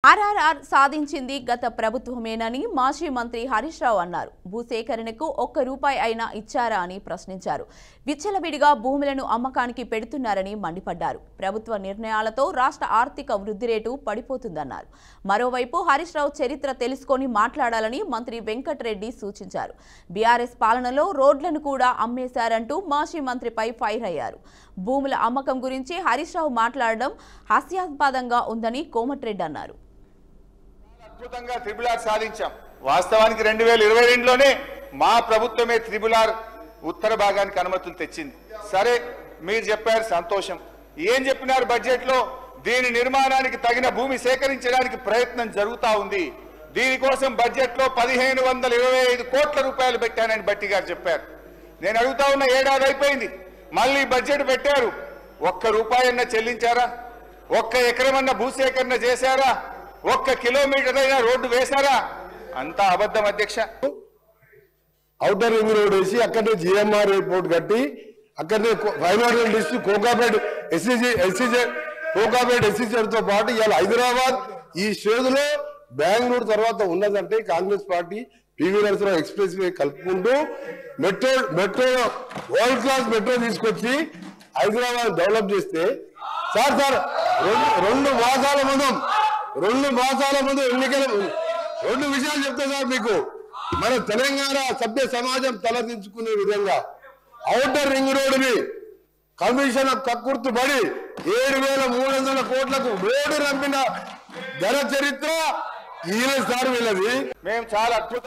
ఆర్ఆర్ఆర్ సాధించింది గత ప్రభుత్వమేనని మాజీ మంత్రి హరీష్ రావు అన్నారు. భూసేకరణకు ₹1 అయినా ఇచ్చారా అని ప్రశ్నించారు. విచ్చలవిడిగా భూములను అమ్మకానికి పెడుతున్నారని మండిపడ్డారు. ప్రభుత్వ నిర్ణయాలతో రాష్ట్ర ఆర్థిక వృద్ధి రేటు పడిపోతుందన్నారు. మరోవైపు హరీష్ రావు చరిత్ర తెలుసుకొని మాట్లాడాలని మంత్రి వెంకటరెడ్డి సూచించారు. బీఆర్ఎస్ పాలనలో రోడ్లను కూడా అమ్మేశారంటూ మాజీ మంత్రిపై ఫైర్ అయ్యారు. భూముల అమ్మకం గురించి హరీష్ రావు మాట్లాడడం హాస్యాస్పదంగా ఉందని కోమటిరెడ్డి అన్నారు. అద్భుతంగా త్రిబుల్ సాధించాం. వాస్తవానికి 2022లోనే మా ప్రభుత్వమే త్రిబుల్ ఉత్తర భాగానికి అనుమతులు తెచ్చింది. సరే, మీరు చెప్పారు, సంతోషం. ఏం చెప్పినారు బడ్జెట్ లో? దీని నిర్మాణానికి తగిన భూమి సేకరించడానికి ప్రయత్నం జరుగుతా ఉంది. దీనికోసం బడ్జెట్ లో 1525 కోట్ల రూపాయలు పెట్టానని బట్టి గారు చెప్పారు. నేను అడుగుతా ఉన్న, ఏడాది అయిపోయింది, మళ్ళీ బడ్జెట్ పెట్టారు. ₹1 చెల్లించారా? 1 ఎకరమన్న భూసేకరణ చేశారా? 1 కిలోమీటర్ అయినా రోడ్డు వేశారా? అంతా అబద్ధం అధ్యక్ష. ఔటర్ రింగ్ రోడ్ వేసి అక్కడనే జిఎంఆర్ ఎయిర్పోర్ట్ కట్టి అక్కడనే ఫైనాన్షియల్ డిస్ట్రిక్ట్ కోకాపేట్ ఎస్సీజెడ్తో పాటు ఇవాళ హైదరాబాద్ ఈ స్టేజ్లో బెంగళూరు తర్వాత ఉన్నదంటే Congress party PV Narasimha Rao expressway కలుపుకుంటూ మెట్రో వరల్డ్ క్లాస్ మెట్రో తీసుకొచ్చి హైదరాబాద్ డెవలప్ చేస్తే సార్ రెండు మాసాల ముందు ఎన్నికల 2 విషయాలు చెప్తా సార్ మీకు. మన తెలంగాణ సభ్య సమాజం తలదించుకునే విధంగా ఔటర్ రింగ్ రోడ్డుని కమిషన్ కక్కుర్తుపడి 7,300 కోట్లకు రోడ్డు రంపిన ఘన చరిత్ర ఈయన సార్ వీళ్ళది. మేము చాలా అద్భుతం